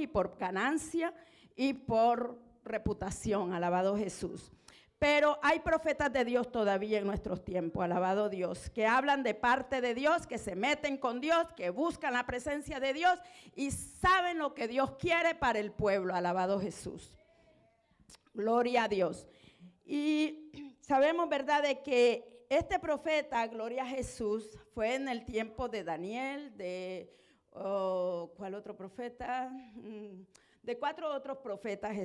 y por ganancia y por reputación. Alabado Jesús. Pero hay profetas de Dios todavía en nuestros tiempos, alabado Dios, que hablan de parte de Dios, que se meten con Dios, que buscan la presencia de Dios y saben lo que Dios quiere para el pueblo, alabado Jesús. Gloria a Dios. Y sabemos, ¿verdad?, de que este profeta, gloria a Jesús, fue en el tiempo de Daniel, ¿cuál otro profeta? De 4 otros profetas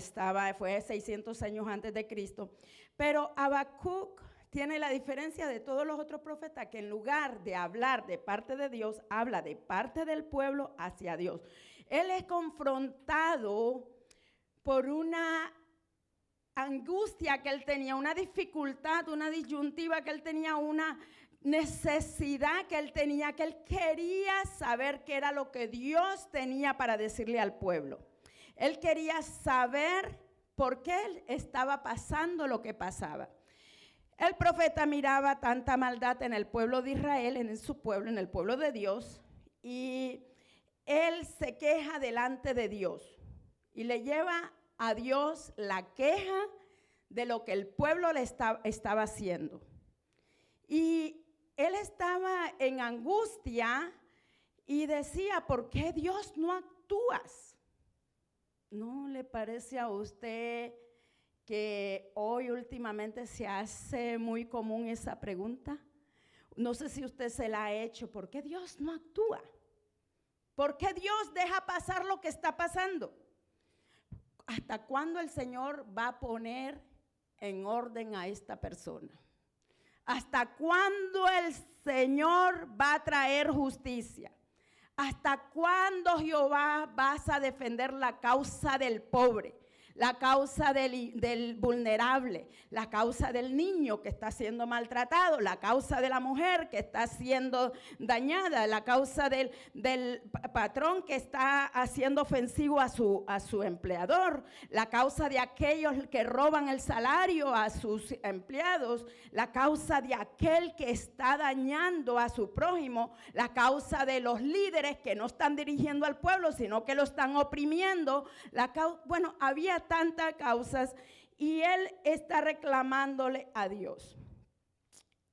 fue 600 años antes de Cristo. Pero Habacuc tiene la diferencia de todos los otros profetas, que en lugar de hablar de parte de Dios, habla de parte del pueblo hacia Dios. Él es confrontado por una angustia que él tenía, una dificultad, una disyuntiva que él tenía, una necesidad que él tenía, que él quería saber qué era lo que Dios tenía para decirle al pueblo. Él quería saber por qué él estaba pasando lo que pasaba. El profeta miraba tanta maldad en el pueblo de Israel, en su pueblo, en el pueblo de Dios, y él se queja delante de Dios y le lleva a Dios la queja de lo que el pueblo le estaba haciendo. Y él estaba en angustia y decía, ¿por qué Dios no actúas? ¿No le parece a usted que hoy últimamente se hace muy común esa pregunta? No sé si usted se la ha hecho. ¿Por qué Dios no actúa? ¿Por qué Dios deja pasar lo que está pasando? ¿Hasta cuándo el Señor va a poner en orden a esta persona? ¿Hasta cuándo el Señor va a traer justicia? ¿Hasta cuándo, Jehová, vas a defender la causa del pobre, la causa del vulnerable, la causa del niño que está siendo maltratado, la causa de la mujer que está siendo dañada, la causa del patrón que está haciendo ofensivo a su empleador, la causa de aquellos que roban el salario a sus empleados, la causa de aquel que está dañando a su prójimo, la causa de los líderes que no están dirigiendo al pueblo, sino que lo están oprimiendo? Bueno, había tantas causas y él está reclamándole a Dios.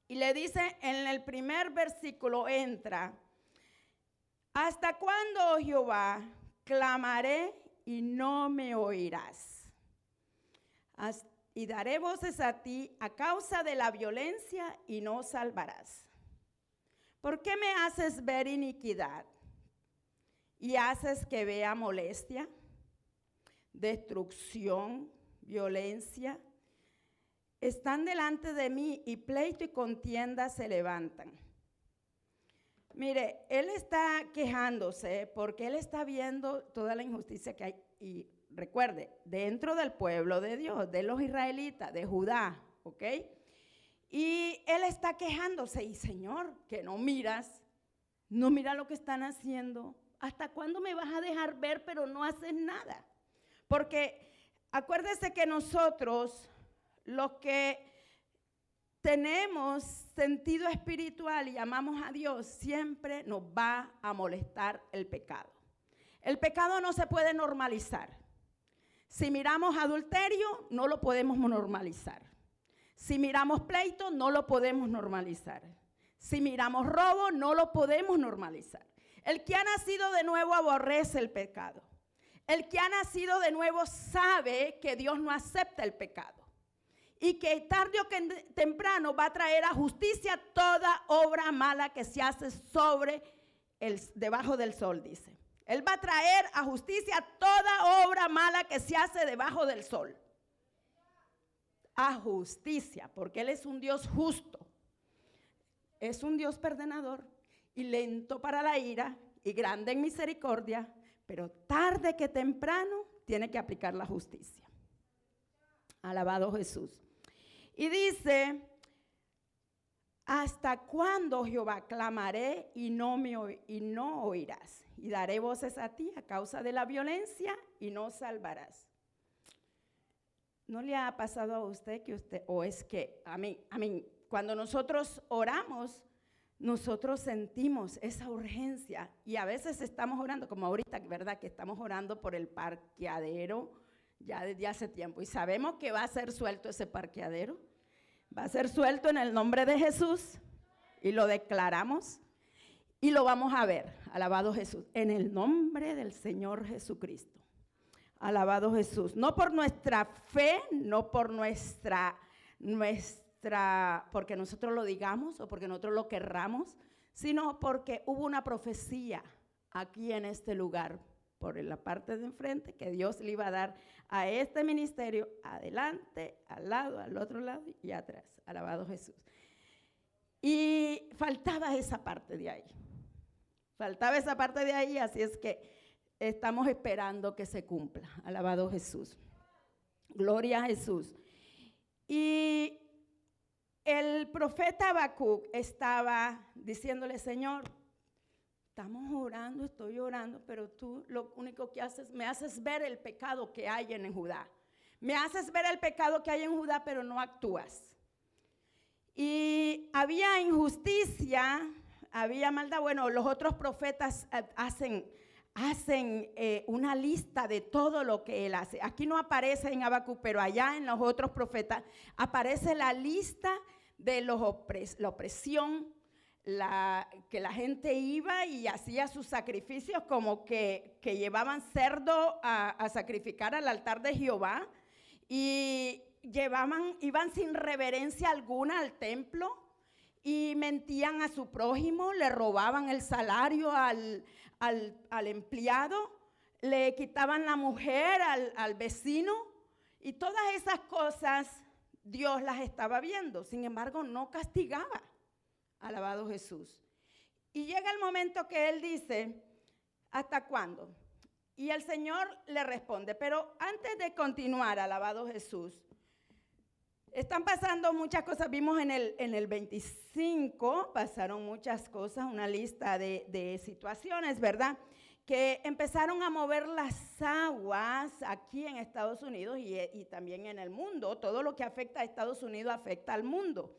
Y le dice en el primer versículo, entra, ¿hasta cuándo, oh Jehová, clamaré y no me oirás? Y daré voces a ti a causa de la violencia y no salvarás. ¿Por qué me haces ver iniquidad y haces que vea molestia, destrucción, violencia? Están delante de mí y pleito y contienda se levantan. Mire, él está quejándose porque él está viendo toda la injusticia que hay. Y recuerde, dentro del pueblo de Dios, de los israelitas, de Judá, ¿ok? Y él está quejándose. Y Señor, que no miras lo que están haciendo. ¿Hasta cuándo me vas a dejar ver pero no haces nada? Porque acuérdese que nosotros, los que tenemos sentido espiritual y amamos a Dios, siempre nos va a molestar el pecado. El pecado no se puede normalizar. Si miramos adulterio, no lo podemos normalizar. Si miramos pleito, no lo podemos normalizar. Si miramos robo, no lo podemos normalizar. El que ha nacido de nuevo aborrece el pecado. El que ha nacido de nuevo sabe que Dios no acepta el pecado y que tarde o que temprano va a traer a justicia toda obra mala que se hace debajo del sol, dice. Él va a traer a justicia toda obra mala que se hace debajo del sol. A justicia, porque Él es un Dios justo. Es un Dios perdonador y lento para la ira y grande en misericordia, pero tarde que temprano tiene que aplicar la justicia. Alabado Jesús. Y dice, ¿hasta cuándo, Jehová, clamaré y no oirás? Y daré voces a ti a causa de la violencia y no salvarás. ¿No le ha pasado a usted o es que, a mí, cuando nosotros oramos, nosotros sentimos esa urgencia y a veces estamos orando, como ahorita, ¿verdad? Que estamos orando por el parqueadero ya desde hace tiempo y sabemos que va a ser suelto ese parqueadero, va a ser suelto en el nombre de Jesús y lo declaramos y lo vamos a ver, alabado Jesús, en el nombre del Señor Jesucristo, alabado Jesús, no por nuestra fe, no por porque nosotros lo digamos o porque nosotros lo querramos, sino porque hubo una profecía aquí en este lugar, por la parte de enfrente, que Dios le iba a dar a este ministerio, adelante, al lado, al otro lado y atrás, alabado Jesús. Y faltaba esa parte de ahí, así es que estamos esperando que se cumpla, alabado Jesús, gloria a Jesús. Y el profeta Habacuc estaba diciéndole, Señor, estamos orando, estoy orando, pero tú lo único que haces, me haces ver el pecado que hay en Judá. Me haces ver el pecado que hay en Judá, pero no actúas. Y había injusticia, había maldad. Bueno, los otros profetas hacen una lista de todo lo que él hace. Aquí no aparece en Habacuc, pero allá en los otros profetas aparece la lista de la opresión, que la gente iba y hacía sus sacrificios, como que llevaban cerdo a sacrificar al altar de Jehová y iban sin reverencia alguna al templo y mentían a su prójimo, le robaban el salario al empleado, le quitaban la mujer al vecino y todas esas cosas Dios las estaba viendo, sin embargo no castigaba, alabado Jesús. Y llega el momento que él dice, ¿hasta cuándo? Y el Señor le responde, pero antes de continuar, alabado Jesús, están pasando muchas cosas, vimos en el 25, pasaron muchas cosas, una lista de situaciones, ¿verdad? Que empezaron a mover las aguas aquí en Estados Unidos y también en el mundo. Todo lo que afecta a Estados Unidos afecta al mundo.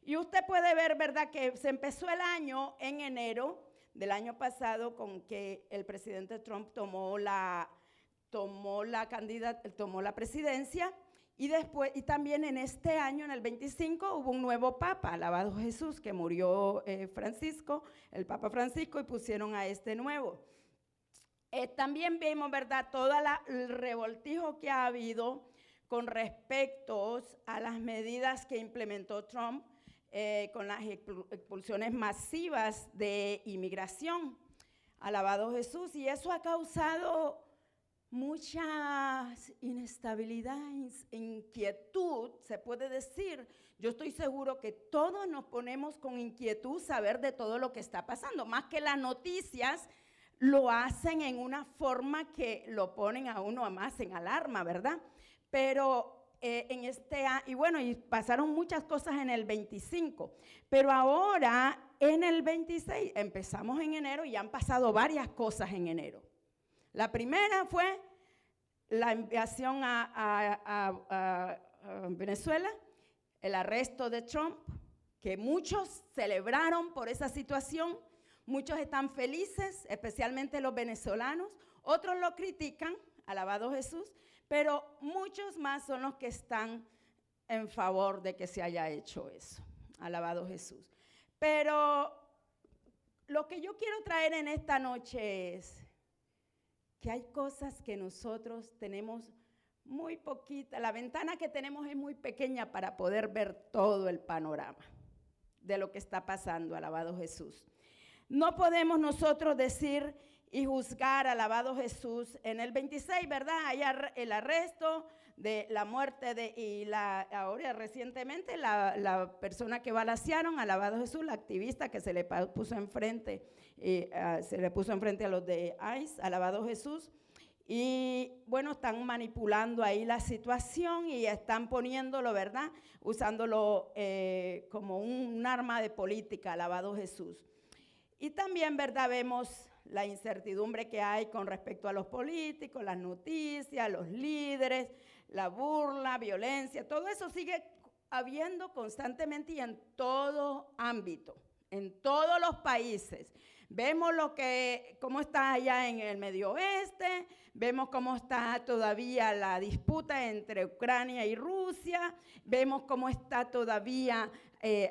Y usted puede ver, ¿verdad?, que se empezó el año en enero del año pasado con que el presidente Trump tomó la presidencia. Y después, y también en este año, en el 25, hubo un nuevo papa, alabado Jesús, que murió Francisco, el Papa Francisco, y pusieron a este nuevo. También vemos, ¿verdad?, todo el revoltijo que ha habido con respecto a las medidas que implementó Trump con las expulsiones masivas de inmigración. Alabado Jesús, y eso ha causado mucha inestabilidad, inquietud, se puede decir. Yo estoy seguro que todos nos ponemos con inquietud saber de todo lo que está pasando, más que las noticias lo hacen en una forma que lo ponen a uno más en alarma, ¿verdad? Pero y pasaron muchas cosas en el 25, pero ahora en el 26, empezamos en enero y han pasado varias cosas en enero. La primera fue la invasión a Venezuela, el arresto de Trump, que muchos celebraron por esa situación, muchos están felices, especialmente los venezolanos, otros lo critican, alabado Jesús, pero muchos más son los que están en favor de que se haya hecho eso, alabado Jesús. Pero lo que yo quiero traer en esta noche es que hay cosas que nosotros tenemos muy poquita, la ventana que tenemos es muy pequeña para poder ver todo el panorama de lo que está pasando, alabado Jesús. No podemos nosotros decir y juzgar, alabado Jesús, en el 26, ¿verdad? Hay el arresto de la muerte ahora recientemente, la persona que balacearon, alabado Jesús, la activista que se le puso enfrente, a los de ICE, alabado Jesús. Y bueno, están manipulando ahí la situación y están poniéndolo, ¿verdad? Usándolo como un arma de política, alabado Jesús. Y también, ¿verdad? Vemos la incertidumbre que hay con respecto a los políticos, las noticias, los líderes, la burla, violencia, todo eso sigue habiendo constantemente y en todo ámbito, en todos los países. Vemos cómo está allá en el Medio Oeste, vemos cómo está todavía la disputa entre Ucrania y Rusia, vemos cómo está todavía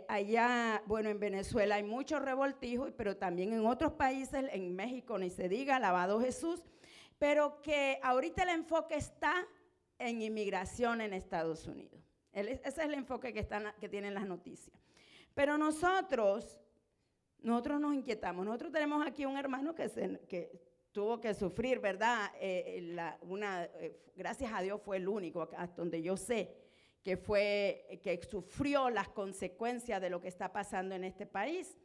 allá, bueno, en Venezuela hay muchos revoltijos, pero también en otros países, en México ni se diga, alabado Jesús, pero que ahorita el enfoque está en inmigración en Estados Unidos. Ese es el enfoque que tienen las noticias. Pero nosotros nos inquietamos. Nosotros tenemos aquí un hermano que tuvo que sufrir, ¿verdad? Gracias a Dios fue el único, hasta donde yo sé, que sufrió las consecuencias de lo que está pasando en este país.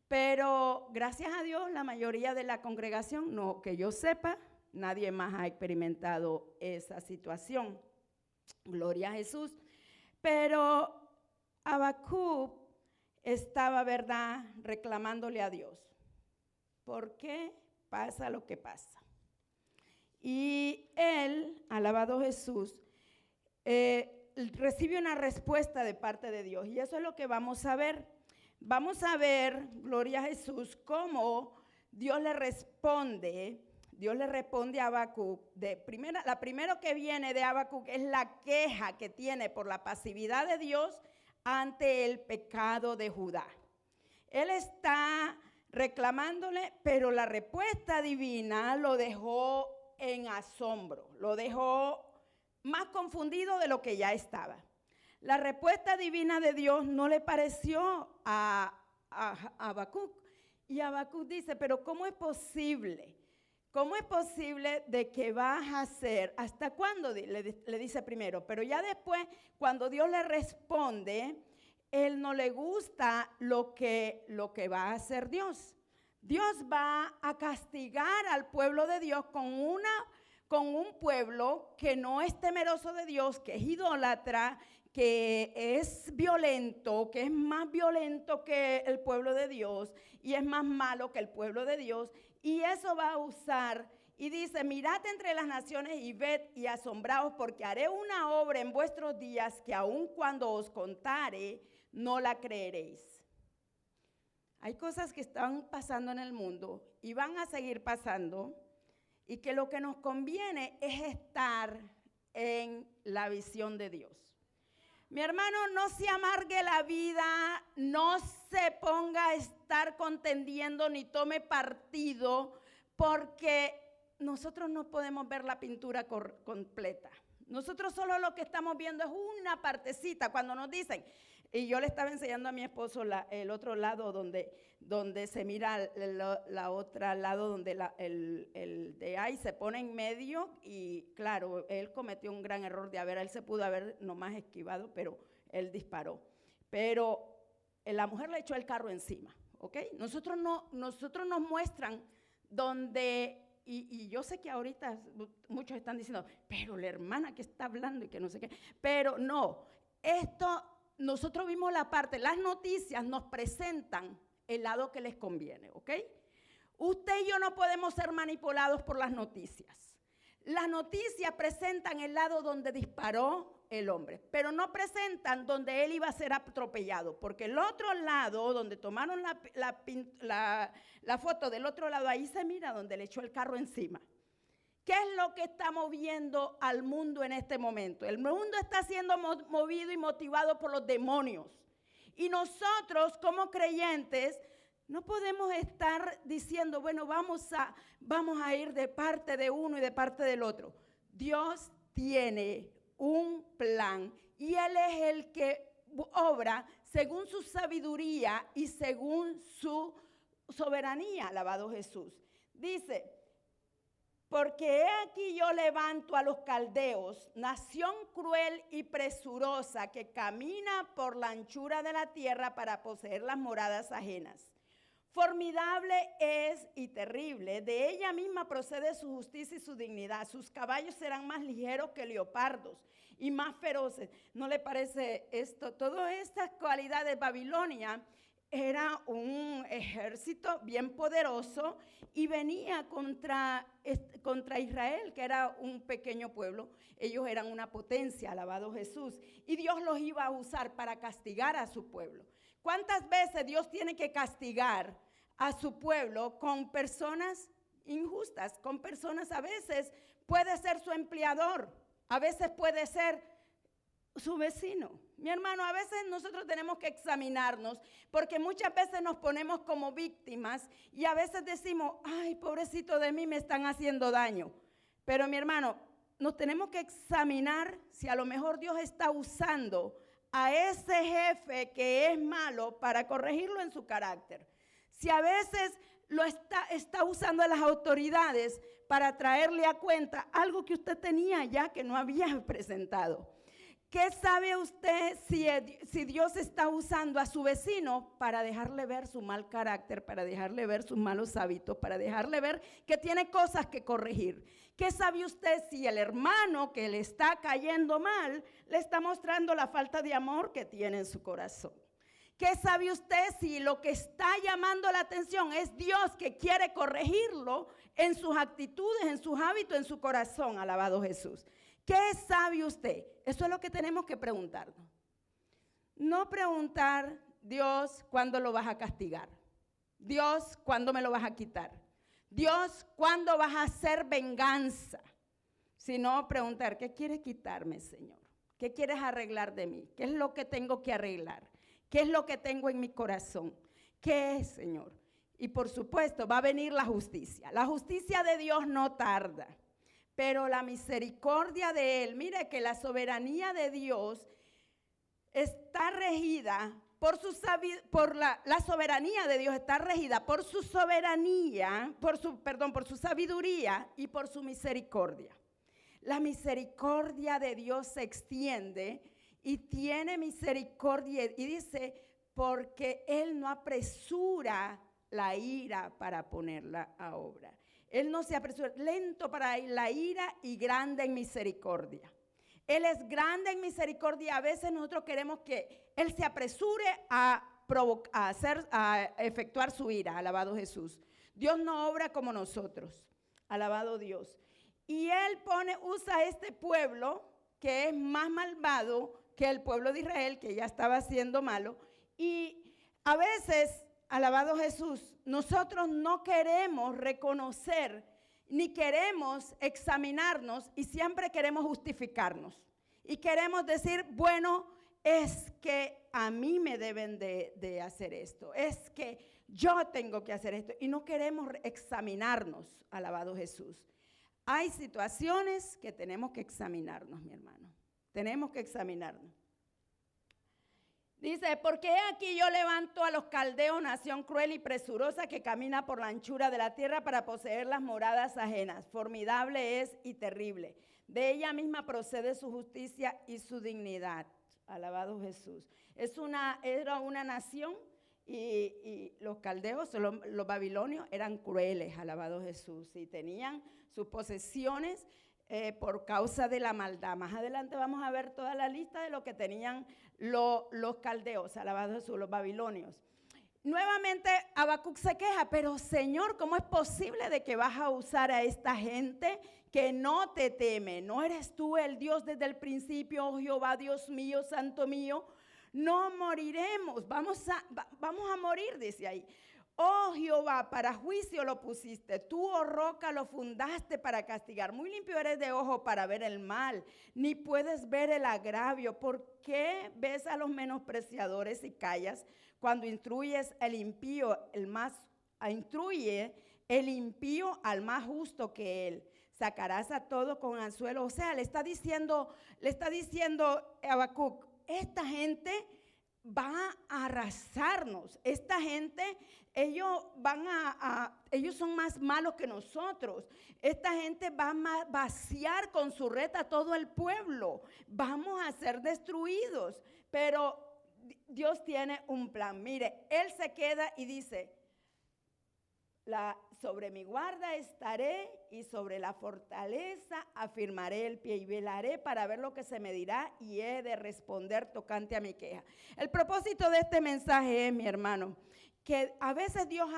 Pero gracias a Dios, la mayoría de la congregación, no que yo sepa, nadie más ha experimentado esa situación. Gloria a Jesús. Pero Habacuc estaba, ¿verdad?, reclamándole a Dios. ¿Por qué pasa lo que pasa? Y él, alabado Jesús, recibe una respuesta de parte de Dios. Y eso es lo que vamos a ver. Vamos a ver, gloria a Jesús, cómo Dios le responde. Dios le responde a Habacuc. La primero que viene de Habacuc es la queja que tiene por la pasividad de Dios ante el pecado de Judá. Él está reclamándole, pero la respuesta divina lo dejó en asombro, lo dejó más confundido de lo que ya estaba. La respuesta divina de Dios no le pareció a Habacuc. Y Habacuc dice, pero ¿cómo es posible? ¿Cómo es posible de que vas a hacer? ¿Hasta cuándo? Le dice primero, pero ya después, cuando Dios le responde, él no le gusta lo que va a hacer Dios. Dios va a castigar al pueblo de Dios con un pueblo que no es temeroso de Dios, que es idólatra, que es violento, que es más violento que el pueblo de Dios y es más malo que el pueblo de Dios. Y eso va a usar, y dice, mirad entre las naciones y ved y asombraos, porque haré una obra en vuestros días que aun cuando os contare, no la creeréis. Hay cosas que están pasando en el mundo y van a seguir pasando, y que lo que nos conviene es estar en la visión de Dios. Mi hermano, no se amargue la vida, no se ponga a estar contendiendo ni tome partido, porque nosotros no podemos ver la pintura completa. Nosotros solo lo que estamos viendo es una partecita. Cuando nos dicen, y yo le estaba enseñando a mi esposo el otro lado donde se mira la otra lado, donde el de ahí se pone en medio, y claro, él cometió un gran error él se pudo haber nomás esquivado, pero él disparó. Pero la mujer le echó el carro encima, ¿ok? Nosotros nos muestran donde, y yo sé que ahorita muchos están diciendo, pero la hermana que está hablando y que no sé qué, pero no, nosotros vimos las noticias nos presentan el lado que les conviene, ¿ok? Usted y yo no podemos ser manipulados por las noticias. Las noticias presentan el lado donde disparó el hombre, pero no presentan donde él iba a ser atropellado, porque el otro lado, donde tomaron la foto del otro lado, ahí se mira donde le echó el carro encima. ¿Qué es lo que está moviendo al mundo en este momento? El mundo está siendo movido y motivado por los demonios. Y nosotros, como creyentes, no podemos estar diciendo, bueno, vamos a ir de parte de uno y de parte del otro. Dios tiene un plan y Él es el que obra según su sabiduría y según su soberanía, alabado Jesús. Dice, porque he aquí yo levanto a los caldeos, nación cruel y presurosa que camina por la anchura de la tierra para poseer las moradas ajenas. Formidable es y terrible, de ella misma procede su justicia y su dignidad. Sus caballos serán más ligeros que leopardos y más feroces. ¿No le parece esto? Todas estas cualidades, Babilonia era un ejército bien poderoso y venía contra Israel, que era un pequeño pueblo. Ellos eran una potencia, alabado Jesús. Y Dios los iba a usar para castigar a su pueblo. ¿Cuántas veces Dios tiene que castigar a su pueblo con personas injustas, con personas? A veces puede ser su empleador, a veces puede ser su vecino. Mi hermano, a veces nosotros tenemos que examinarnos porque muchas veces nos ponemos como víctimas y a veces decimos, ay, pobrecito de mí, me están haciendo daño. Pero mi hermano, nos tenemos que examinar si a lo mejor Dios está usando a ese jefe que es malo para corregirlo en su carácter. Si a veces lo está usando a las autoridades para traerle a cuenta algo que usted tenía ya que no había presentado. ¿Qué sabe usted si Dios está usando a su vecino para dejarle ver su mal carácter, para dejarle ver sus malos hábitos, para dejarle ver que tiene cosas que corregir? ¿Qué sabe usted si el hermano que le está cayendo mal le está mostrando la falta de amor que tiene en su corazón? ¿Qué sabe usted si lo que está llamando la atención es Dios que quiere corregirlo en sus actitudes, en sus hábitos, en su corazón? Alabado Jesús. ¿Qué sabe usted? Eso es lo que tenemos que preguntarnos. No preguntar, Dios, ¿cuándo lo vas a castigar? Dios, ¿cuándo me lo vas a quitar? Dios, ¿cuándo vas a hacer venganza? Sino preguntar, ¿qué quieres quitarme, Señor? ¿Qué quieres arreglar de mí? ¿Qué es lo que tengo que arreglar? ¿Qué es lo que tengo en mi corazón? ¿Qué es, Señor? Y por supuesto, va a venir la justicia. La justicia de Dios no tarda. Pero la misericordia de Él, mire que la soberanía de Dios está regida la soberanía de Dios está regida por su soberanía, por su sabiduría y por su misericordia. La misericordia de Dios se extiende y tiene misericordia y dice, porque Él no apresura la ira para ponerla a obra. Él no se apresura, lento para la ira y grande en misericordia. Él es grande en misericordia. A veces nosotros queremos que Él se apresure a efectuar su ira. Alabado Jesús. Dios no obra como nosotros. Alabado Dios. Y Él usa a este pueblo que es más malvado que el pueblo de Israel, que ya estaba siendo malo. Y a veces, alabado Jesús, nosotros no queremos reconocer ni queremos examinarnos y siempre queremos justificarnos. Y queremos decir, bueno, es que a mí me deben de hacer esto. Es que yo tengo que hacer esto. Y no queremos examinarnos, alabado Jesús. Hay situaciones que tenemos que examinarnos, mi hermano. Tenemos que examinarnos. Dice, porque aquí yo levanto a los caldeos, nación cruel y presurosa que camina por la anchura de la tierra para poseer las moradas ajenas. Formidable es y terrible. De ella misma procede su justicia y su dignidad. Alabado Jesús. Era una nación y los caldeos, los babilonios, eran crueles, alabado Jesús. Y tenían sus posesiones por causa de la maldad. Más adelante vamos a ver toda la lista de lo que tenían los caldeos, alabado Jesús, los babilonios. Nuevamente Habacuc se queja, pero Señor, ¿cómo es posible de que vas a usar a esta gente que no te teme? ¿No eres tú el Dios desde el principio, oh Jehová, Dios mío, santo mío? No moriremos, vamos a morir, dice ahí. Oh Jehová, para juicio lo pusiste, tú, oh roca, lo fundaste para castigar. Muy limpio eres de ojo para ver el mal, ni puedes ver el agravio. ¿Por qué ves a los menospreciadores y callas cuando instruyes el impío, instruye el impío al más justo que él? Sacarás a todo con anzuelo. O sea, le está diciendo Habacuc, esta gente va a arrasarnos. Esta gente, ellos son más malos que nosotros. Esta gente va a vaciar con su red a todo el pueblo. Vamos a ser destruidos. Pero Dios tiene un plan. Mire, Él se queda y dice, sobre mi guarda estaré y sobre la fortaleza afirmaré el pie y velaré para ver lo que se me dirá y he de responder tocante a mi queja. El propósito de este mensaje es, mi hermano, que a veces Dios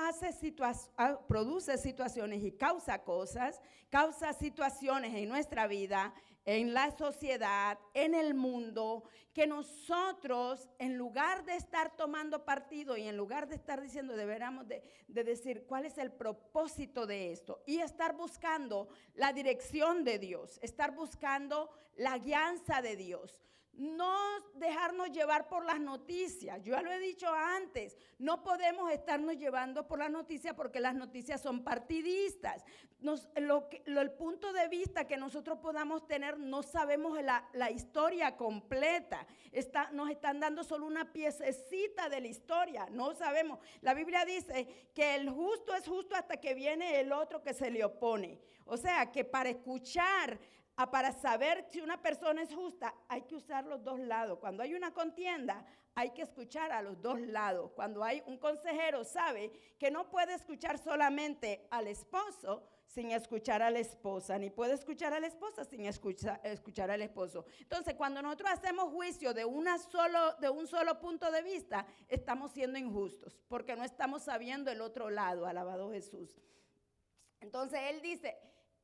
produce situaciones y causa cosas, causa situaciones en nuestra vida, en la sociedad, en el mundo, que nosotros, en lugar de estar tomando partido y en lugar de estar diciendo, deberíamos de decir cuál es el propósito de esto y estar buscando la dirección de Dios, estar buscando la guianza de Dios. No dejarnos llevar por las noticias. Yo ya lo he dicho antes, no podemos estarnos llevando por las noticias porque las noticias son partidistas. El punto de vista que nosotros podamos tener, no sabemos la historia completa. Nos están dando solo una piececita de la historia, no sabemos. La Biblia dice que el justo es justo hasta que viene el otro que se le opone. O sea, que para escuchar, para saber si una persona es justa, hay que usar los dos lados. Cuando hay una contienda, hay que escuchar a los dos lados. Cuando hay un consejero, sabe que no puede escuchar solamente al esposo sin escuchar a la esposa, ni puede escuchar a la esposa sin escuchar al esposo. Entonces, cuando nosotros hacemos juicio de un solo punto de vista, estamos siendo injustos, porque no estamos sabiendo el otro lado. Alabado Jesús. Entonces, él dice,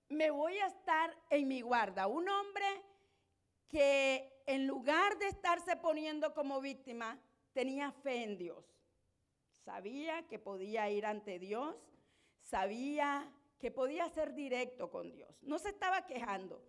me voy a estar en mi guarda. Un hombre que en lugar de estarse poniendo como víctima, tenía fe en Dios. Sabía que podía ir ante Dios, sabía que podía ser directo con Dios. No se estaba quejando,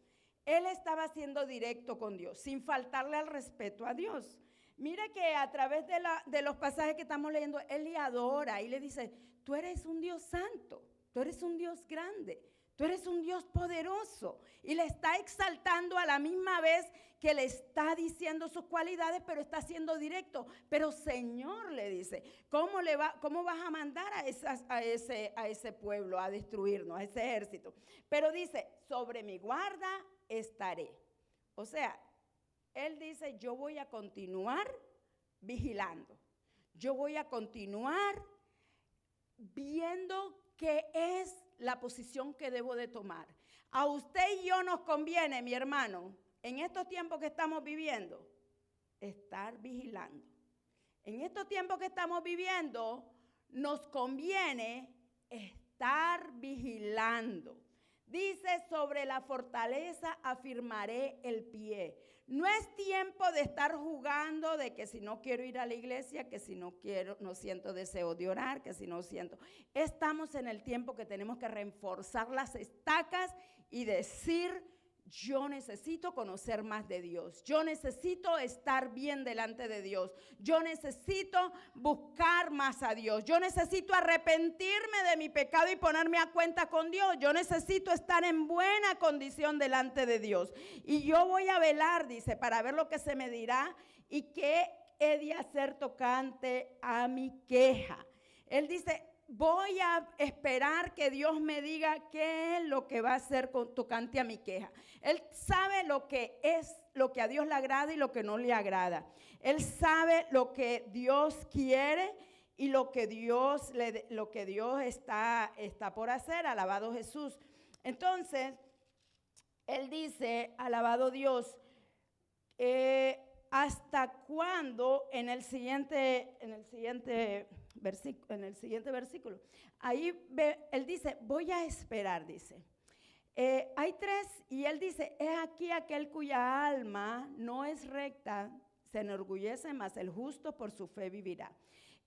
él estaba siendo directo con Dios, sin faltarle al respeto a Dios. Mira que a través de los pasajes que estamos leyendo, él le adora y le dice, tú eres un Dios santo, tú eres un Dios grande. Tú eres un Dios poderoso y le está exaltando a la misma vez que le está diciendo sus cualidades, pero está siendo directo. Pero Señor, le dice, ¿cómo vas a mandar a ese pueblo a destruirnos, a ese ejército? Pero dice, sobre mi guarda estaré. O sea, él dice, yo voy a continuar vigilando. Yo voy a continuar viendo qué es la posición que debo de tomar. A usted y yo nos conviene, mi hermano, en estos tiempos que estamos viviendo, estar vigilando. En estos tiempos que estamos viviendo, nos conviene estar vigilando. Dice, sobre la fortaleza afirmaré el pie. No es tiempo de estar jugando de que si no quiero ir a la iglesia, que si no siento deseo de orar, que si no siento. Estamos en el tiempo que tenemos que reforzar las estacas y decir, yo necesito conocer más de Dios. Yo necesito estar bien delante de Dios. Yo necesito buscar más a Dios. Yo necesito arrepentirme de mi pecado y ponerme a cuenta con Dios. Yo necesito estar en buena condición delante de Dios. Y yo voy a velar, dice, para ver lo que se me dirá y qué he de hacer tocante a mi queja. Él dice, voy a esperar que Dios me diga qué es lo que va a hacer tocante a mi queja. Él sabe lo que a Dios le agrada y lo que no le agrada. Él sabe lo que Dios quiere y lo que Dios está por hacer. Alabado Jesús. Entonces, él dice, alabado Dios, ¿hasta cuándo? En el siguiente versículo, ahí él dice, voy a esperar, dice. Hay tres, y él dice, es aquí aquel cuya alma no es recta, se enorgullece, mas el justo por su fe vivirá.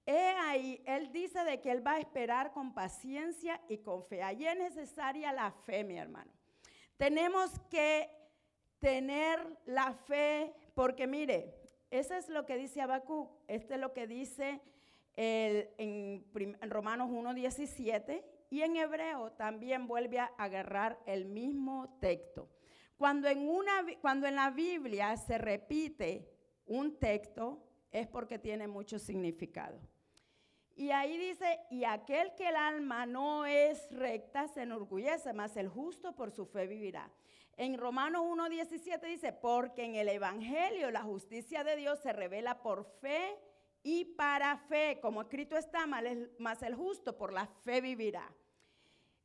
Ahí, él dice de que él va a esperar con paciencia y con fe. Ahí es necesaria la fe, mi hermano. Tenemos que tener la fe, porque mire, eso es lo que dice Habacuc, esto es lo que dice en Romanos 1:17, y en Hebreo también vuelve a agarrar el mismo texto. Cuando en la Biblia se repite un texto, es porque tiene mucho significado. Y ahí dice, y aquel que el alma no es recta se enorgullece, mas el justo por su fe vivirá. En Romanos 1:17 dice, porque en el evangelio la justicia de Dios se revela por fe y para fe, como escrito está, mas el justo por la fe vivirá.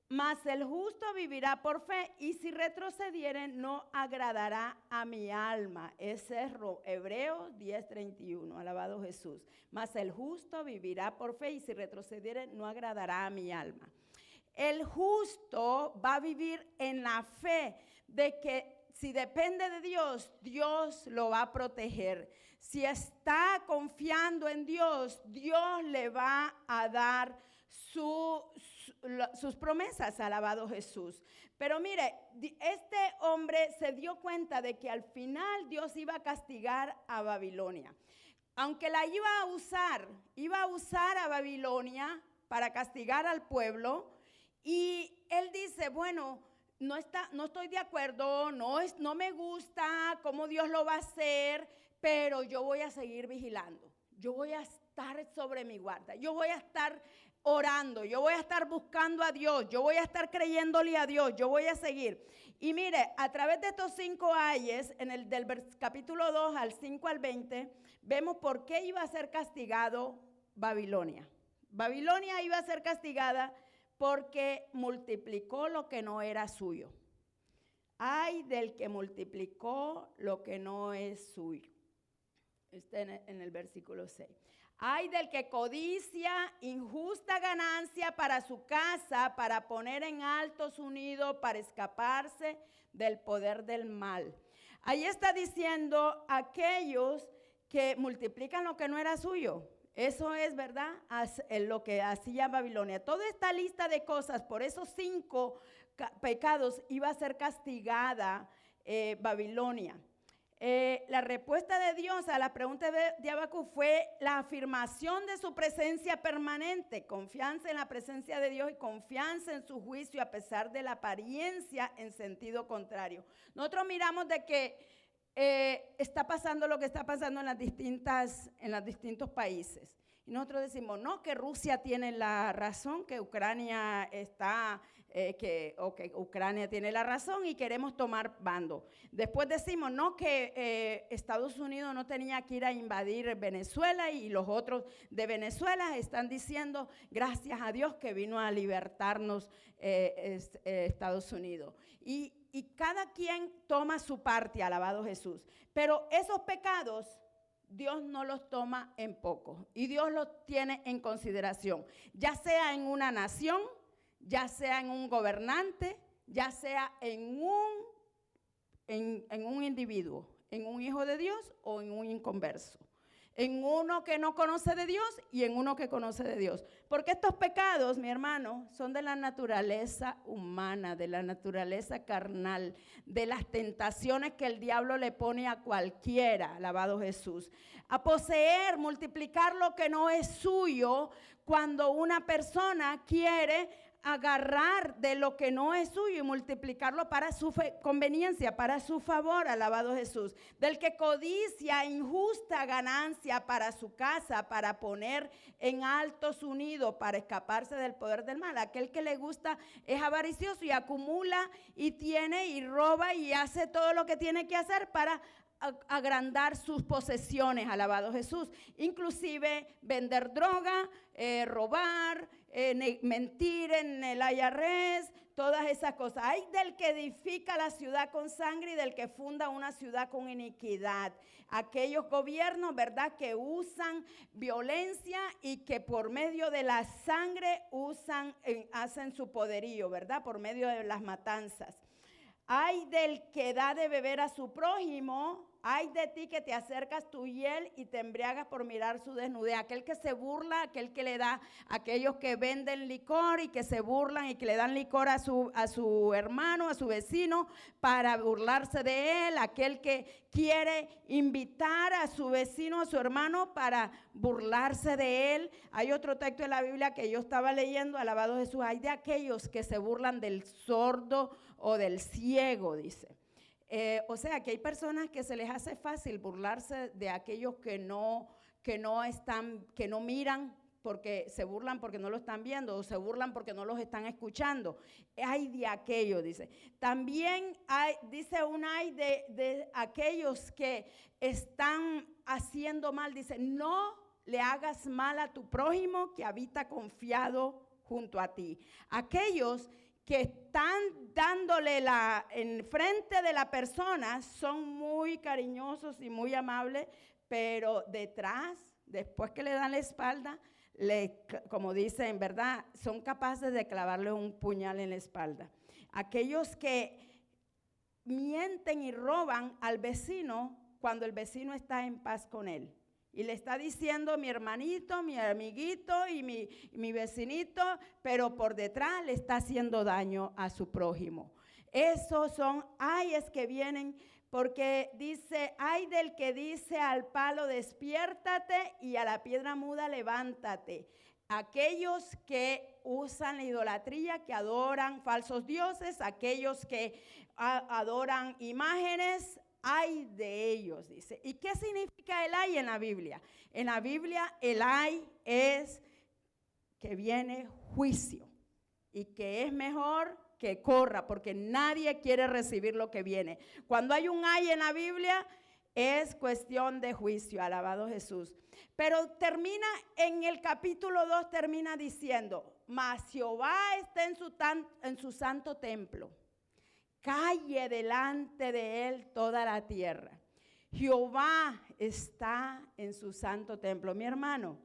Mas el justo vivirá por fe, y si retrocediere no agradará a mi alma. Ese es Hebreos 10:31, alabado Jesús. Mas el justo vivirá por fe, y si retrocediere no agradará a mi alma. El justo va a vivir en la fe de que si depende de Dios, Dios lo va a proteger. Si está confiando en Dios, Dios le va a dar sus promesas, alabado Jesús. Pero mire, este hombre se dio cuenta de que al final Dios iba a castigar a Babilonia. Aunque la iba a usar a Babilonia para castigar al pueblo. Y él dice, bueno, no estoy de acuerdo, no me gusta cómo Dios lo va a hacer, pero yo voy a seguir vigilando. Yo voy a estar sobre mi guarda. Yo voy a estar orando, yo voy a estar buscando a Dios, yo voy a estar creyéndole a Dios, yo voy a seguir. Y mire, a través de estos 5 ayes, del capítulo 2 al 5 al 20, vemos por qué iba a ser castigado Babilonia. Babilonia iba a ser castigada porque multiplicó lo que no era suyo. Ay del que multiplicó lo que no es suyo. Está en el versículo 6. Ay del que codicia injusta ganancia para su casa, para poner en alto su nido, para escaparse del poder del mal. Ahí está diciendo aquellos que multiplican lo que no era suyo. Eso es, ¿verdad? Lo que hacía Babilonia. Toda esta lista de cosas, por esos 5 pecados, iba a ser castigada Babilonia. La respuesta de Dios a la pregunta de Habacuc fue la afirmación de su presencia permanente, confianza en la presencia de Dios y confianza en su juicio a pesar de la apariencia en sentido contrario. Nosotros miramos de que está pasando lo que está pasando en los distintos países. Y nosotros decimos, no, que Rusia tiene la razón, que Ucrania que Ucrania tiene la razón y queremos tomar bando. Después decimos, no, que Estados Unidos no tenía que ir a invadir Venezuela y los otros de Venezuela están diciendo, gracias a Dios que vino a libertarnos Estados Unidos. Y cada quien toma su parte, alabado Jesús. Pero esos pecados Dios no los toma en poco y Dios los tiene en consideración, ya sea en una nación, ya sea en un gobernante, ya sea en un individuo, en un hijo de Dios o en un inconverso, en uno que no conoce de Dios y en uno que conoce de Dios. Porque estos pecados, mi hermano, son de la naturaleza humana, de la naturaleza carnal, de las tentaciones que el diablo le pone a cualquiera, alabado Jesús. A poseer, multiplicar lo que no es suyo cuando una persona quiere agarrar de lo que no es suyo y multiplicarlo para su conveniencia, para su favor, alabado Jesús. Del que codicia injusta ganancia para su casa, para poner en alto su nido, para escaparse del poder del mal. Aquel que le gusta es avaricioso y acumula y tiene y roba y hace todo lo que tiene que hacer para agrandar sus posesiones, alabado Jesús. Inclusive vender droga, robar, mentir en el IRS, todas esas cosas. Hay del que edifica la ciudad con sangre y del que funda una ciudad con iniquidad. Aquellos gobiernos, ¿verdad?, que usan violencia y que por medio de la sangre hacen su poderío, ¿verdad?, por medio de las matanzas. Hay del que da de beber a su prójimo. Hay de ti que te acercas tu hiel y te embriagas por mirar su desnudez. Aquel que se burla, aquel que le da, aquellos que venden licor y que se burlan y que le dan licor a su hermano, a su vecino, para burlarse de él. Aquel que quiere invitar a su vecino, a su hermano, para burlarse de él. Hay otro texto de la Biblia que yo estaba leyendo, alabado Jesús. Hay de aquellos que se burlan del sordo o del ciego, dice. O sea, que hay personas que se les hace fácil burlarse de aquellos que no miran, porque se burlan porque no lo están viendo, o se burlan porque no los están escuchando. Hay de aquellos, dice. También hay de aquellos que están haciendo mal, dice, no le hagas mal a tu prójimo que habita confiado junto a ti. Aquellos que están dándole en frente de la persona, son muy cariñosos y muy amables, pero detrás, después que le dan la espalda, como dicen, ¿verdad? Son capaces de clavarle un puñal en la espalda. Aquellos que mienten y roban al vecino cuando el vecino está en paz con él. Y le está diciendo mi hermanito, mi amiguito y mi vecinito, pero por detrás le está haciendo daño a su prójimo. Esos son ayes que vienen, porque dice, ay del que dice al palo despiértate y a la piedra muda levántate. Aquellos que usan la idolatría, que adoran falsos dioses, aquellos que adoran imágenes, ay de ellos, dice. ¿Y qué significa el ay en la Biblia? En la Biblia el ay es que viene juicio y que es mejor que corra, porque nadie quiere recibir lo que viene. Cuando hay un ay en la Biblia es cuestión de juicio, alabado Jesús. Pero termina en el capítulo 2, termina diciendo, mas Jehová está en su santo templo. Calle delante de él toda la tierra. Jehová está en su santo templo. Mi hermano,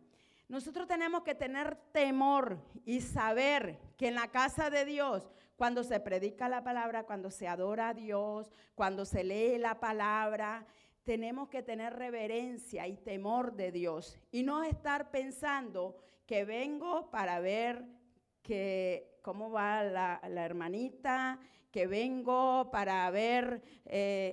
nosotros tenemos que tener temor y saber que en la casa de Dios, cuando se predica la palabra, cuando se adora a Dios, cuando se lee la palabra, tenemos que tener reverencia y temor de Dios y no estar pensando que vengo para ver cómo va la hermanita, que vengo para ver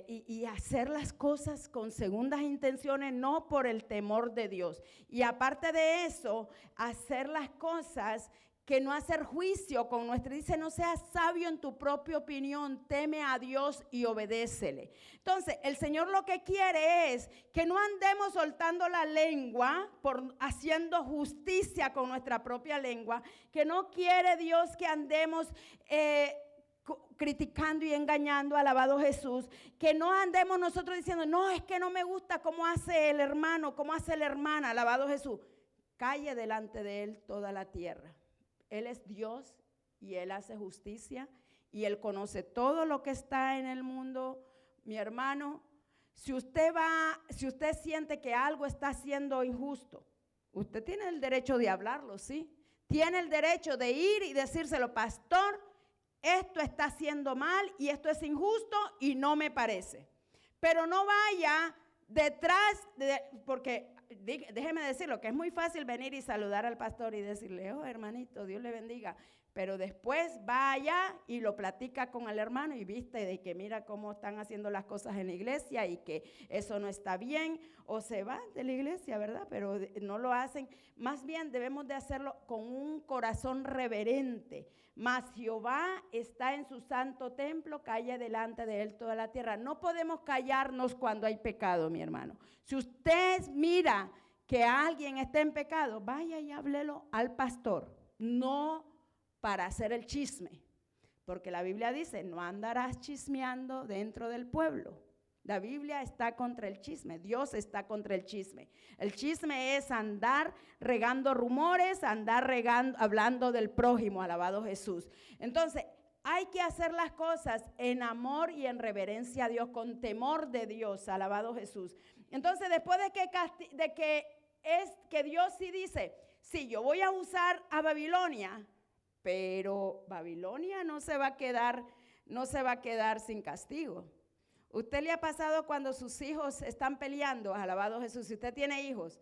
y hacer las cosas con segundas intenciones, no por el temor de Dios. Y aparte de eso, hacer las cosas que no hacer juicio con nuestra. Dice, no seas sabio en tu propia opinión, teme a Dios y obedécele. Entonces, el Señor lo que quiere es que no andemos soltando la lengua, haciendo justicia con nuestra propia lengua, que no quiere Dios que andemos criticando y engañando, alabado Jesús, que no andemos nosotros diciendo, no, es que no me gusta cómo hace el hermano, cómo hace la hermana, alabado Jesús. Calle delante de él toda la tierra. Él es Dios y Él hace justicia y Él conoce todo lo que está en el mundo. Mi hermano, si usted siente que algo está siendo injusto, usted tiene el derecho de hablarlo, ¿sí? Tiene el derecho de ir y decírselo, pastor, esto está haciendo mal y esto es injusto y no me parece. Pero no vaya detrás, porque déjeme decirlo, que es muy fácil venir y saludar al pastor y decirle, oh hermanito, Dios le bendiga. Pero después vaya y lo platica con el hermano y viste de que mira cómo están haciendo las cosas en la iglesia y que eso no está bien. O se van de la iglesia, ¿verdad? Pero no lo hacen. Más bien debemos de hacerlo con un corazón reverente. Mas Jehová está en su santo templo, calle delante de él toda la tierra. No podemos callarnos cuando hay pecado, mi hermano. Si usted mira que alguien está en pecado, vaya y háblelo al pastor. No para hacer el chisme, porque la Biblia dice, no andarás chismeando dentro del pueblo. La Biblia está contra el chisme, Dios está contra el chisme. El chisme es andar regando rumores, hablando del prójimo, alabado Jesús. Entonces, hay que hacer las cosas en amor y en reverencia a Dios, con temor de Dios, alabado Jesús. Entonces, después de que Dios sí dice, sí, yo voy a usar a Babilonia, pero Babilonia no se va a quedar sin castigo. ¿Usted le ha pasado cuando sus hijos están peleando? Alabado Jesús. Si usted tiene hijos,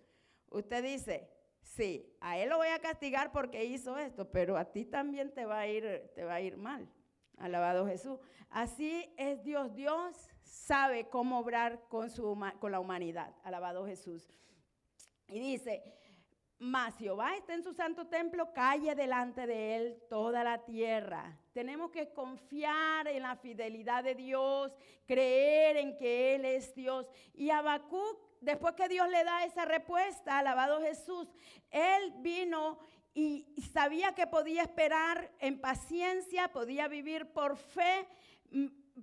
usted dice, sí, a él lo voy a castigar porque hizo esto, pero a ti también te va a ir mal. Alabado Jesús. Así es Dios. Dios sabe cómo obrar con la humanidad. Alabado Jesús. Y dice, mas Jehová está en su santo templo, calle delante de él toda la tierra. Tenemos que confiar en la fidelidad de Dios, creer en que Él es Dios. Y Habacuc, después que Dios le da esa respuesta, alabado Jesús, él vino y sabía que podía esperar en paciencia, podía vivir por fe,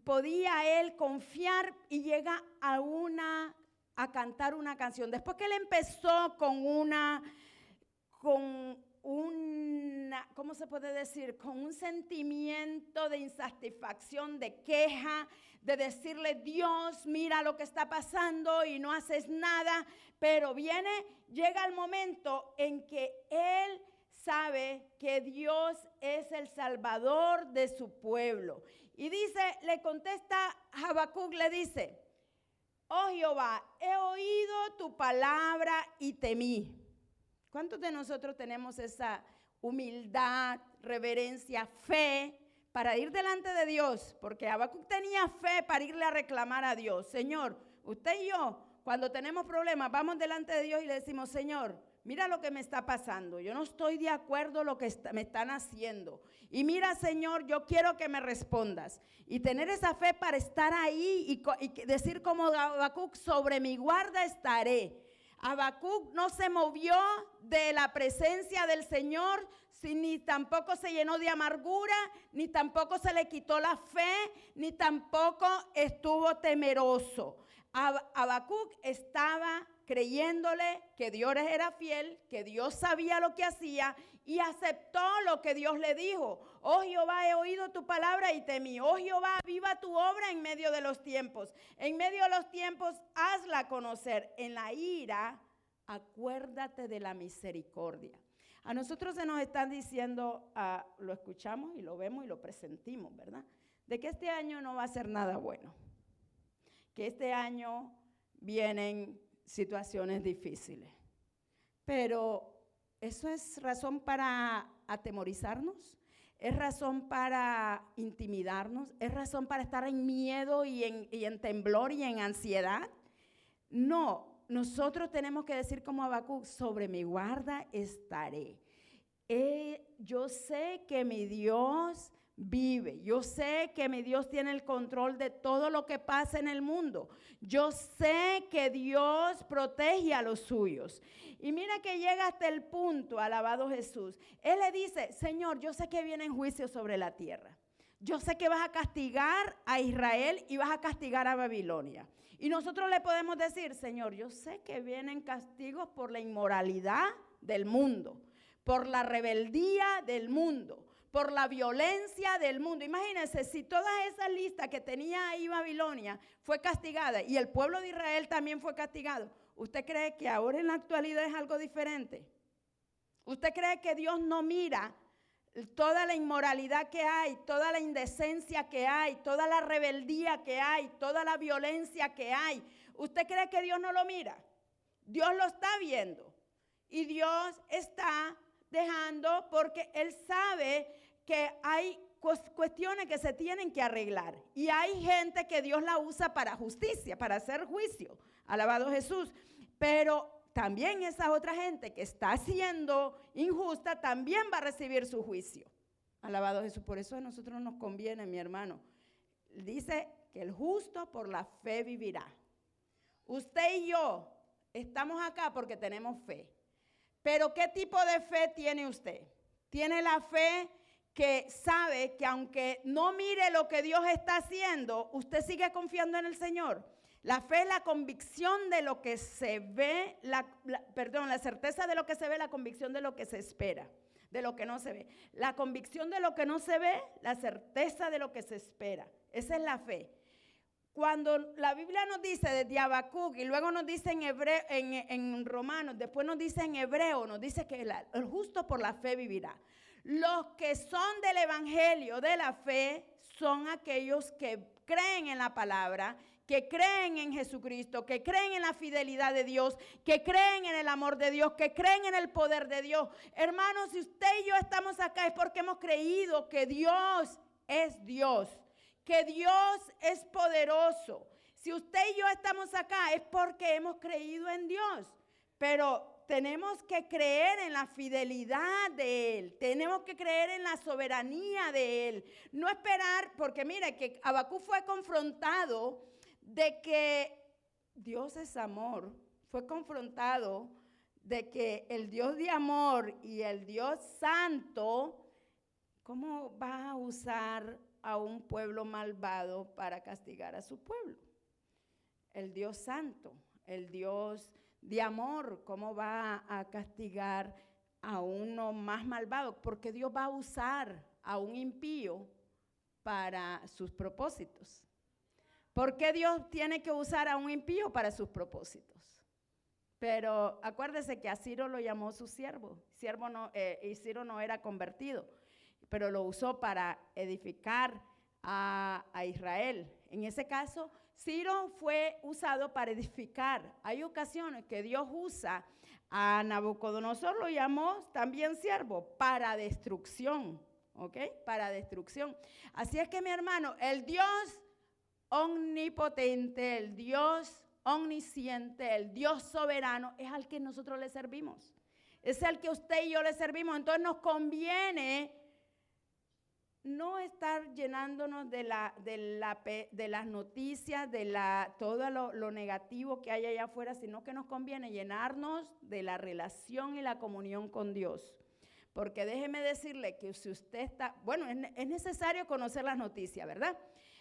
podía él confiar y llega a cantar una canción. Después que él empezó con ¿cómo se puede decir? Con un sentimiento de insatisfacción, de queja, de decirle, Dios, mira lo que está pasando y no haces nada. Pero llega el momento en que él sabe que Dios es el Salvador de su pueblo. Y le contesta Habacuc, le dice, oh Jehová, he oído tu palabra y temí. ¿Cuántos de nosotros tenemos esa humildad, reverencia, fe para ir delante de Dios? Porque Habacuc tenía fe para irle a reclamar a Dios. Señor, usted y yo, cuando tenemos problemas, vamos delante de Dios y le decimos, Señor, mira lo que me está pasando. Yo no estoy de acuerdo con lo que me están haciendo. Y mira, Señor, yo quiero que me respondas. Y tener esa fe para estar ahí y decir como Habacuc, sobre mi guarda estaré. Habacuc no se movió de la presencia del Señor, ni tampoco se llenó de amargura, ni tampoco se le quitó la fe, ni tampoco estuvo temeroso. Habacuc estaba creyéndole que Dios era fiel, que Dios sabía lo que hacía y aceptó lo que Dios le dijo. Oh Jehová, he oído tu palabra y temí. Oh Jehová, viva tu obra en medio de los tiempos. En medio de los tiempos, hazla conocer. En la ira, acuérdate de la misericordia. A nosotros se nos están diciendo, lo escuchamos y lo vemos y lo presentimos, ¿verdad? De que este año no va a ser nada bueno. Que este año vienen situaciones difíciles. Pero ¿eso es razón para atemorizarnos? ¿Es razón para intimidarnos? ¿Es razón para estar en miedo y en temblor y en ansiedad? No, nosotros tenemos que decir como Habacuc, sobre mi guarda estaré. Yo sé que mi Dios vive. Yo sé que mi Dios tiene el control de todo lo que pasa en el mundo. Yo sé que Dios protege a los suyos. Y mira que llega hasta el punto, alabado Jesús. Él le dice, Señor, yo sé que vienen juicios sobre la tierra. Yo sé que vas a castigar a Israel y vas a castigar a Babilonia. Y nosotros le podemos decir, Señor, yo sé que vienen castigos por la inmoralidad del mundo, por la rebeldía del mundo, por la violencia del mundo. Imagínense, si toda esa lista que tenía ahí Babilonia fue castigada y el pueblo de Israel también fue castigado, ¿usted cree que ahora en la actualidad es algo diferente? ¿Usted cree que Dios no mira toda la inmoralidad que hay, toda la indecencia que hay, toda la rebeldía que hay, toda la violencia que hay? ¿Usted cree que Dios no lo mira? Dios lo está viendo y Dios está dejando porque Él sabe que hay cuestiones que se tienen que arreglar y hay gente que Dios la usa para justicia, para hacer juicio, alabado Jesús, pero también esa otra gente que está siendo injusta también va a recibir su juicio, alabado Jesús. Por eso a nosotros nos conviene, mi hermano, dice que el justo por la fe vivirá. Usted y yo estamos acá porque tenemos fe. Pero ¿qué tipo de fe tiene usted? Tiene la fe que sabe que aunque no mire lo que Dios está haciendo, usted sigue confiando en el Señor. La fe es la convicción de lo que se ve, la certeza de lo que se ve, la convicción de lo que se espera, de lo que no se ve. La convicción de lo que no se ve, la certeza de lo que se espera. Esa es la fe. Cuando la Biblia nos dice desde Habacuc y luego nos dice en Romanos, después nos dice en Hebreo, nos dice que el justo por la fe vivirá. Los que son del evangelio de la fe son aquellos que creen en la palabra, que creen en Jesucristo, que creen en la fidelidad de Dios, que creen en el amor de Dios, que creen en el poder de Dios. Hermanos, si usted y yo estamos acá es porque hemos creído que Dios es Dios, que Dios es poderoso. Si usted y yo estamos acá es porque hemos creído en Dios, pero tenemos que creer en la fidelidad de Él, tenemos que creer en la soberanía de Él, no esperar, porque mire que Habacuc fue confrontado de que Dios es amor, fue confrontado de que el Dios de amor y el Dios santo, ¿cómo va a usar a un pueblo malvado para castigar a su pueblo? El Dios santo, el Dios de amor, ¿cómo va a castigar a uno más malvado, porque Dios va a usar a un impío para sus propósitos. ¿Por qué Dios tiene que usar a un impío para sus propósitos? Pero acuérdese que a Ciro lo llamó su siervo. Y Ciro no era convertido, pero lo usó para edificar a Israel. En ese caso, Ciro fue usado para edificar. Hay ocasiones que Dios usa a Nabucodonosor, lo llamó también siervo, para destrucción. ¿Ok? Para destrucción. Así es que, mi hermano, el Dios omnipotente, el Dios omnisciente, el Dios soberano, es al que nosotros le servimos. Es al que usted y yo le servimos. Entonces nos conviene no estar llenándonos de las noticias, de todo lo negativo que hay allá afuera, sino que nos conviene llenarnos de la relación y la comunión con Dios. Porque déjeme decirle que si usted está, bueno, es necesario conocer las noticias, ¿verdad?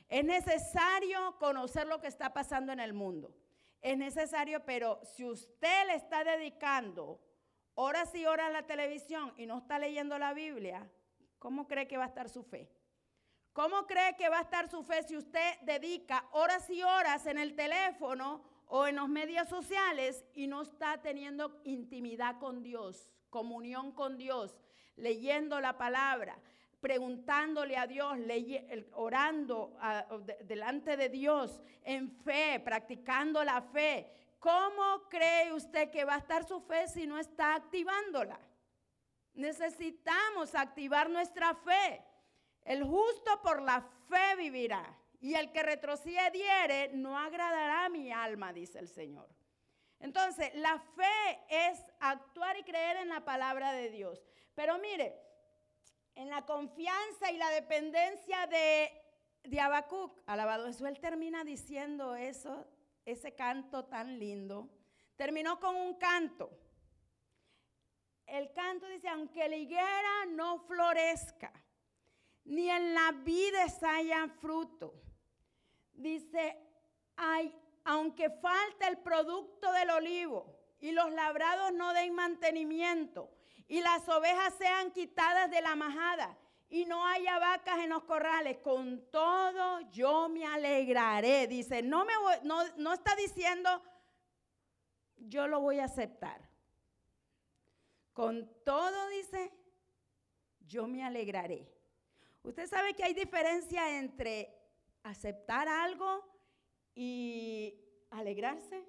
Es necesario conocer lo que está pasando en el mundo. Es necesario, pero si usted le está dedicando horas y horas a la televisión y no está leyendo la Biblia, ¿cómo cree que va a estar su fe? ¿Cómo cree que va a estar su fe si usted dedica horas y horas en el teléfono o en los medios sociales y no está teniendo intimidad con Dios, comunión con Dios, leyendo la palabra, preguntándole a Dios, orando delante de Dios en fe, practicando la fe? ¿Cómo cree usted que va a estar su fe si no está activándola? Necesitamos activar nuestra fe. El justo por la fe vivirá, y el que retrocediere no agradará a mi alma, dice el Señor. Entonces, la fe es actuar y creer en la palabra de Dios. Pero mire, en la confianza y la dependencia de Habacuc, alabado Jesús, él termina diciendo ese canto tan lindo. Terminó con un canto. El canto dice: aunque la higuera no florezca, ni en la vides haya fruto. Dice, aunque falte el producto del olivo, y los labrados no den mantenimiento, y las ovejas sean quitadas de la majada, y no haya vacas en los corrales, con todo yo me alegraré. Dice, no está diciendo, yo lo voy a aceptar. Con todo, dice, yo me alegraré. Usted sabe que hay diferencia entre aceptar algo y alegrarse.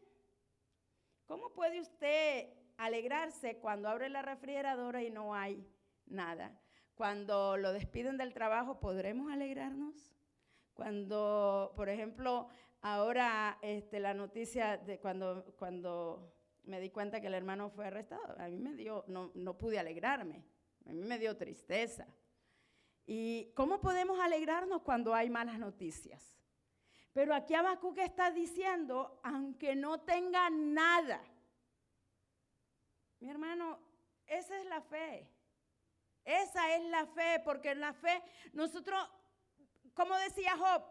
¿Cómo puede usted alegrarse cuando abre la refrigeradora y no hay nada? Cuando lo despiden del trabajo, ¿podremos alegrarnos? Cuando, por ejemplo, ahora la noticia de cuando me di cuenta que el hermano fue arrestado, a mí no pude alegrarme, a mí me dio tristeza. ¿Y cómo podemos alegrarnos cuando hay malas noticias? Pero aquí Habacuc está diciendo, aunque no tenga nada. Mi hermano, esa es la fe. Esa es la fe, porque en la fe nosotros, como decía Job,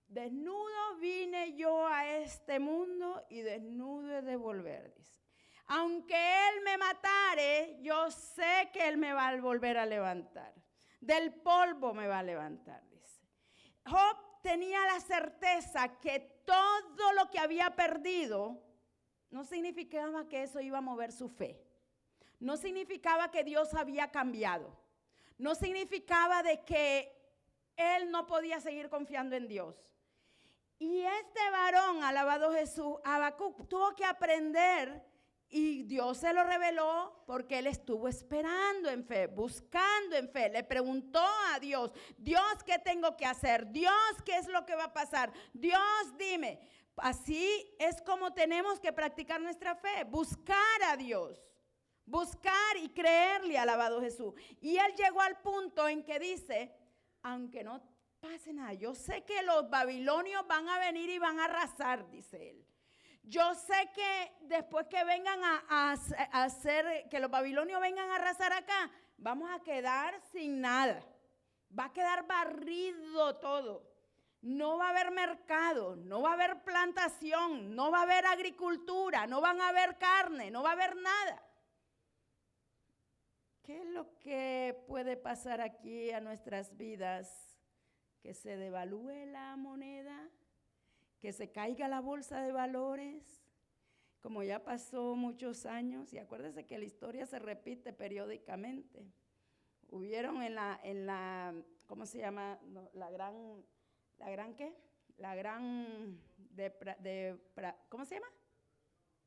desnudo vine yo a este mundo y desnudo he de volver, dice. Aunque Él me matare, yo sé que Él me va a volver a levantar. Del polvo me va a levantar, dice. Job tenía la certeza que todo lo que había perdido no significaba que eso iba a mover su fe. No significaba que Dios había cambiado. No significaba de que él no podía seguir confiando en Dios. Y este varón, alabado Jesús, Habacuc, tuvo que aprender. Y Dios se lo reveló porque él estuvo esperando en fe, buscando en fe. Le preguntó a Dios, Dios, ¿qué tengo que hacer? Dios, ¿qué es lo que va a pasar? Dios, dime. Así es como tenemos que practicar nuestra fe, buscar a Dios, buscar y creerle, alabado Jesús. Y él llegó al punto en que dice, aunque no pase nada, yo sé que los babilonios van a venir y van a arrasar, dice él. Yo sé que después que vengan a hacer, que los babilonios vengan a arrasar acá, vamos a quedar sin nada. Va a quedar barrido todo. No va a haber mercado, no va a haber plantación, no va a haber agricultura, no van a haber carne, no va a haber nada. ¿Qué es lo que puede pasar aquí a nuestras vidas? Que se devalúe la moneda, que se caiga la bolsa de valores, como ya pasó muchos años, y acuérdese que la historia se repite periódicamente. Hubieron en la ¿cómo se llama? No, ¿la gran qué? ¿Cómo se llama?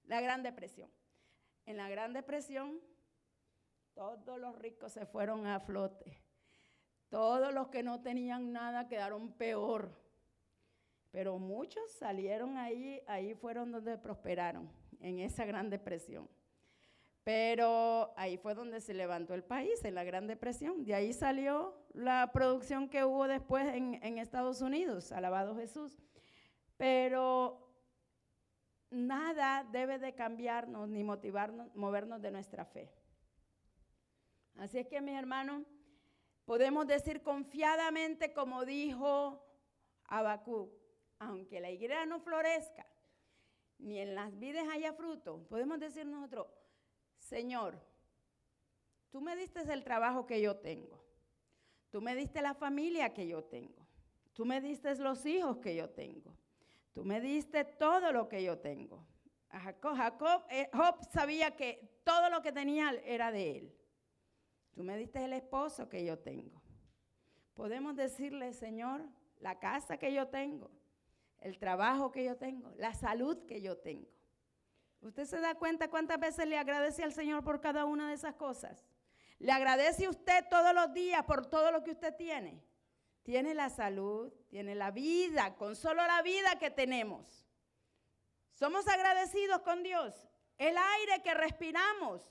La Gran Depresión. En la Gran Depresión, todos los ricos se fueron a flote. Todos los que no tenían nada quedaron peor. Pero muchos salieron ahí fueron donde prosperaron, en esa Gran Depresión. Pero ahí fue donde se levantó el país, en la Gran Depresión. De ahí salió la producción que hubo después en Estados Unidos, alabado Jesús. Pero nada debe de cambiarnos ni movernos de nuestra fe. Así es que, mis hermanos, podemos decir confiadamente, como dijo Habacuc, aunque la higuera no florezca, ni en las vides haya fruto, podemos decir nosotros, Señor, tú me diste el trabajo que yo tengo, tú me diste la familia que yo tengo, tú me diste los hijos que yo tengo, tú me diste todo lo que yo tengo. Job sabía que todo lo que tenía era de él. Tú me diste el esposo que yo tengo. Podemos decirle, Señor, la casa que yo tengo, el trabajo que yo tengo, la salud que yo tengo. ¿Usted se da cuenta cuántas veces le agradece al Señor por cada una de esas cosas? ¿Le agradece usted todos los días por todo lo que usted tiene? Tiene la salud, tiene la vida, con solo la vida que tenemos. Somos agradecidos con Dios. El aire que respiramos.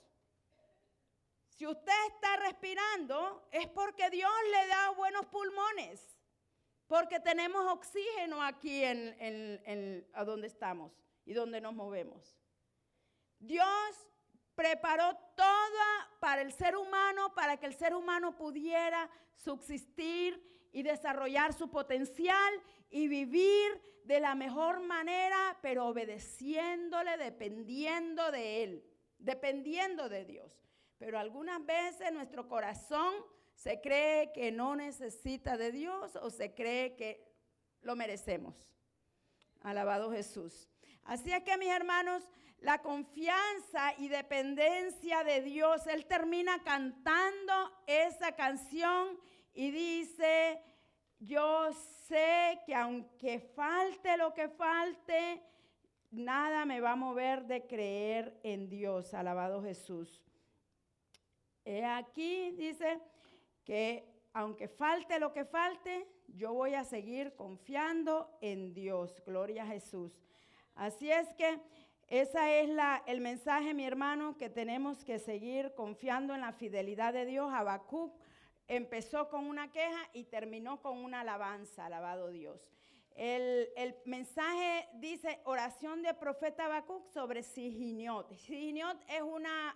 Si usted está respirando, es porque Dios le da buenos pulmones. Porque tenemos oxígeno aquí a donde estamos y donde nos movemos. Dios preparó todo para el ser humano, para que el ser humano pudiera subsistir y desarrollar su potencial y vivir de la mejor manera, pero obedeciéndole, dependiendo de Él, dependiendo de Dios. Pero algunas veces nuestro corazón se cree que no necesita de Dios o se cree que lo merecemos. Alabado Jesús. Así es que, mis hermanos, la confianza y dependencia de Dios, Él termina cantando esa canción y dice, yo sé que aunque falte lo que falte, nada me va a mover de creer en Dios. Alabado Jesús. Aquí dice que aunque falte lo que falte, yo voy a seguir confiando en Dios. Gloria a Jesús. Así es que ese es el mensaje, mi hermano, que tenemos que seguir confiando en la fidelidad de Dios. Habacuc empezó con una queja y terminó con una alabanza. Alabado Dios. El mensaje dice oración del profeta Habacuc sobre Sijiniot. Sijiniot es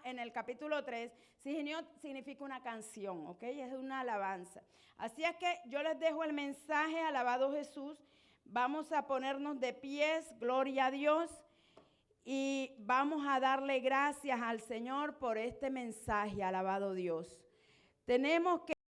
en el capítulo 3, Sijiniot significa una canción, ¿ok? Es una alabanza. Así es que yo les dejo el mensaje, alabado Jesús. Vamos a ponernos de pies, gloria a Dios. Y vamos a darle gracias al Señor por este mensaje, alabado Dios. Tenemos que